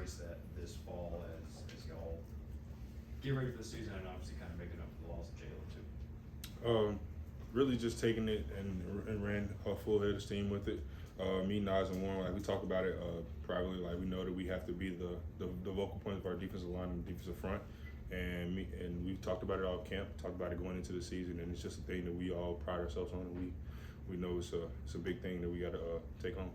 embrace that this fall as y'all get ready for the season and obviously kind of making up for the loss of Jalen too? Really just taking it and ran a full head of steam with it. Me, Nas, and Warren, like we talk about it privately. Like we know that we have to be the vocal point of our defensive line and defensive front, and we've talked about it all camp. Talked about it going into the season, and it's just a thing that we all pride ourselves on. And we know it's a big thing that we got to take on.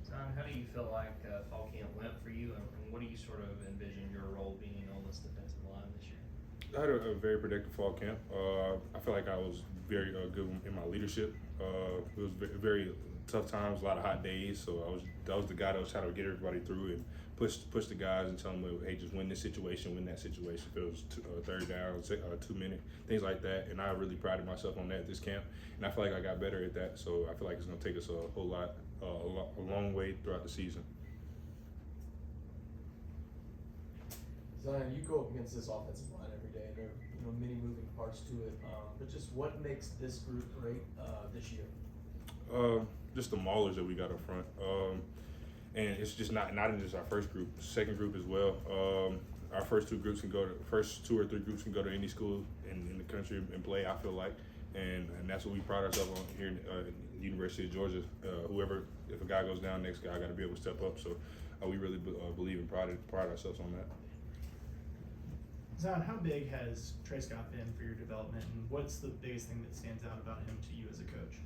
Zion, how do you feel like fall camp went for you, and what do you sort of envision your role being on this defensive line this year? I had a very productive fall camp. I feel like I was very good in my leadership. It was very tough times, a lot of hot days. So that was the guy that was trying to get everybody through and push the guys and tell them, hey, just win this situation, win that situation. If it was third down, 2 minute, things like that. And I really prided myself on that this camp, and I feel like I got better at that. So I feel like it's going to take us a long way throughout the season. Zion, you go up against this offensive line every day, and there are many moving parts to it. But just what makes this group great this year? Just the maulers that we got up front, and it's just not in just our first group, second group as well. Our first 2 groups first 2 or 3 groups can go to any school in the country and play. I feel like, and that's what we pride ourselves on here in the University of Georgia. If a guy goes down, next guy got to be able to step up. So we really believe and pride ourselves on that. Zion, how big has Trey Scott been for your development, and what's the biggest thing that stands out about him to you as a coach?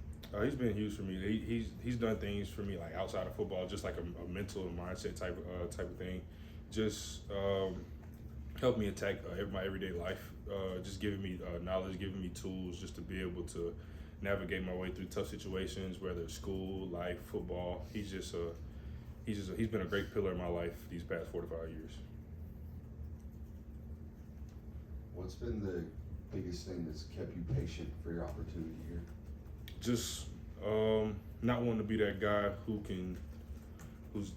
He's been huge for me. He's done things for me like outside of football, just like a mental and mindset type of thing. Just helped me attack my everyday life. Just giving me knowledge, giving me tools, just to be able to navigate my way through tough situations, whether it's school, life, football. He's been a great pillar in my life these past 4 to 5 years. What's been the biggest thing that's kept you patient for your opportunity here? Just not wanting to be that guy who's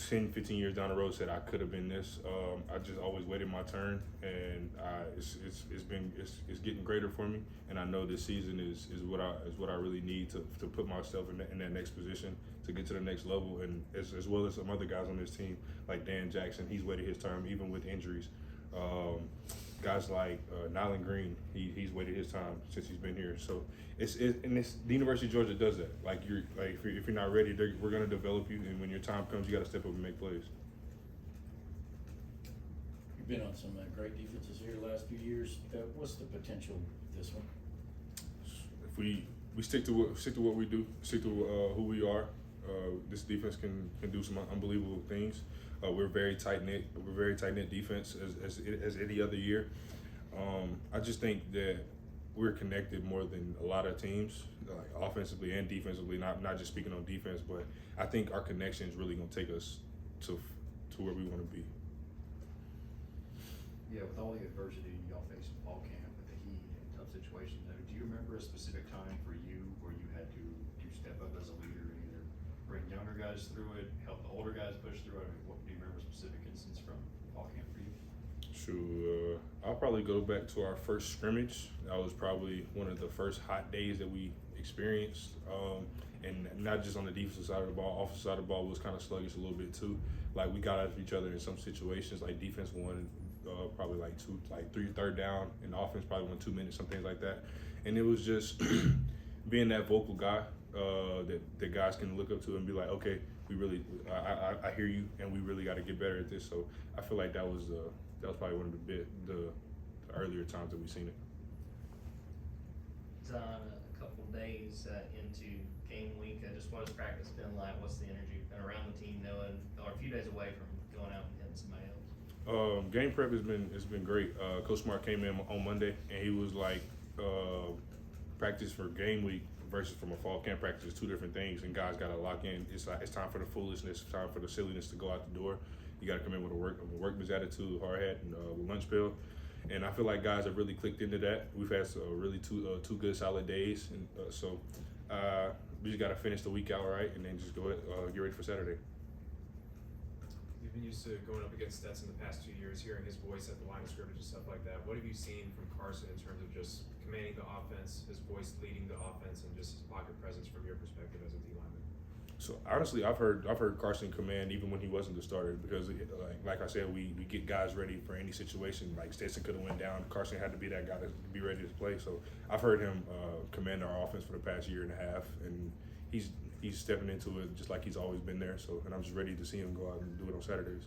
10, 15 years down the road said I could have been this. I just always waited my turn, and it's getting greater for me. And I know this season is what I really need to put myself in that next position to get to the next level. And as well as some other guys on this team like Dan Jackson, he's waited his turn even with injuries. Guys like Nyland Green, he's waited his time since he's been here. So the University of Georgia does that. If you're not ready, we're gonna develop you, and when your time comes, you got to step up and make plays. You've been on some great defenses here the last few years. What's the potential of this one? If we stick to what we do, stick to who we are, this defense can do some unbelievable things. We're very tight knit. We're very tight knit defense as any other year. I just think that we're connected more than a lot of teams, like offensively and defensively. Not just speaking on defense, but I think our connection is really going to take us to where we want to be. Yeah, with all the adversity y'all face in fall camp with the heat and tough situations, do you remember a specific time for you where you had to step up as a leader and either bring younger guys through it, help the older guys push through it? What do you remember a specific instance from fall camp for you? Sure, I'll probably go back to our first scrimmage. That was probably one of the first hot days that we experienced. And not just on the defensive side of the ball, offensive side of the ball was kind of sluggish a little bit too. Like we got after each other in some situations, like defense won probably three third down, and the offense probably won 2 minutes, some things like that. And it was just being that vocal guy that guys can look up to and be like, okay, I hear you, and we really got to get better at this. So I feel like that was probably one of the earlier times that we've seen it. Zion, a couple days into game week, just what has practice been like? What's the energy been around the team, knowing or a few days away from going out and hitting somebody else? Game prep has been great. Coach Smart came in on Monday, and he was like, practice for game week versus from a fall camp practice is 2 different things, and guys got to lock in. It's time for the foolishness, time for the silliness to go out the door. You got to come in with a workman's attitude, hard hat, and lunch bill. And I feel like guys have really clicked into that. We've had really two good solid days, and so we just got to finish the week out right, and then just go get ready for Saturday. You've been used to going up against Stetson the past 2 years, hearing his voice at the line of scrimmage and stuff like that. What have you seen from Carson in terms of just commanding the offense, his voice leading the offense, and just his pocket presence from your perspective as a D lineman? So honestly, I've heard Carson command even when he wasn't the starter because like I said, we get guys ready for any situation. Like Stetson could have went down, Carson had to be that guy to be ready to play. So I've heard him command our offense for the past year and a half, and he's stepping into it just like he's always been there. So and I'm just ready to see him go out and do it on Saturdays.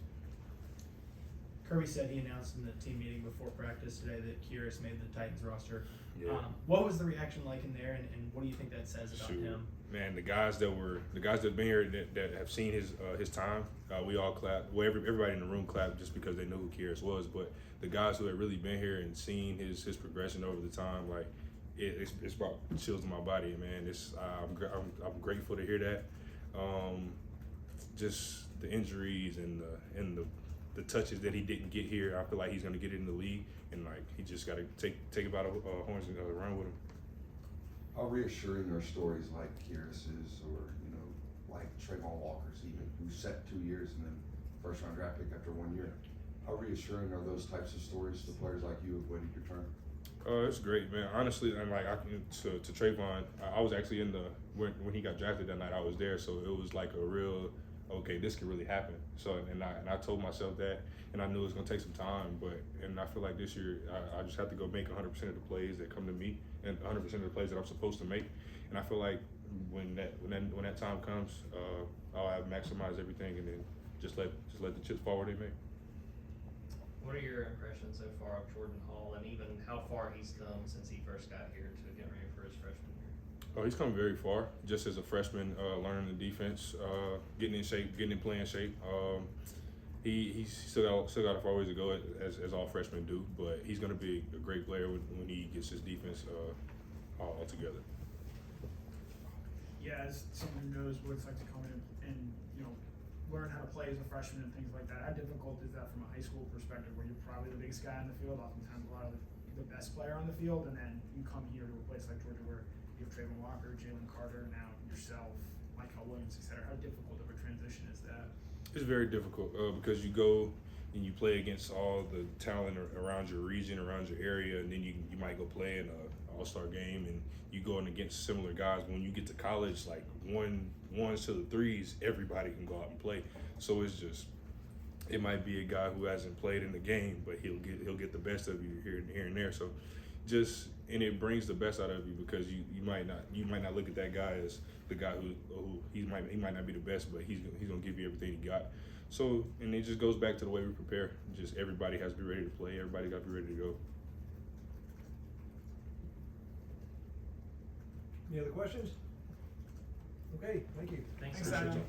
Kirby said he announced in the team meeting before practice today that Kyrus made the Titans roster. Yeah. What was the reaction like in there, and what do you think that says about Shoot. him? Man, the guys that've been here that have seen his time, we all clapped. Well, everybody in the room clapped just because they knew who Kyrus was. But the guys who had really been here and seen his progression over the time, like it's brought chills to my body, man. I'm grateful to hear that. Just the injuries and the touches that he didn't get here, I feel like he's gonna get it in the league, and like he just gotta take it by the horns and run with him. How reassuring are stories like Kyrus's or, like Trayvon Walker's even, who sat 2 years and then first round draft pick after 1 year? How reassuring are those types of stories to players like you who've waited your turn? It's great, man. Honestly, and like to Trayvon, I was actually when he got drafted that night. I was there, so it was like a real okay. This could really happen. So and I told myself that, and I knew it was gonna take some time. And I feel like this year I just have to go make 100% of the plays that come to me and 100% of the plays that I'm supposed to make. And I feel like when that time comes, I'll have maximized everything and then just let the chips fall where they may. What are your impressions so far of Jordan Hall, and even how far he's come since he first got here to get ready for his freshman year? Oh, he's come very far. Just as a freshman, learning the defense, getting in shape, getting in playing shape. He's still got a far ways to go as all freshmen do, but he's going to be a great player when he gets his defense all together. Yeah, as someone who knows what it's like to come in and learn how to play as a freshman and things like that, how difficult is that from a high school perspective, where you're probably the biggest guy on the field, oftentimes a lot of the best player on the field, and then you come here to a place like Georgia where you have Trayvon Walker, Jalen Carter, now yourself, Michael Williams, etc. How difficult of a transition is that? It's very difficult because you go and you play against all the talent around your region, around your area, and then you might go play in an all-star game and you going against similar guys. But when you get to college, like ones to the threes, everybody can go out and play. So it's just, it might be a guy who hasn't played in the game, but he'll get the best of you here and there. So and it brings the best out of you because you might not look at that guy as the guy who he might not be the best, but he's gonna give you everything he got. So, and it just goes back to the way we prepare. Just everybody has to be ready to play. Everybody got to be ready to go. Any other questions? Okay, thank you. Thanks, Thanks, Adam. Adam.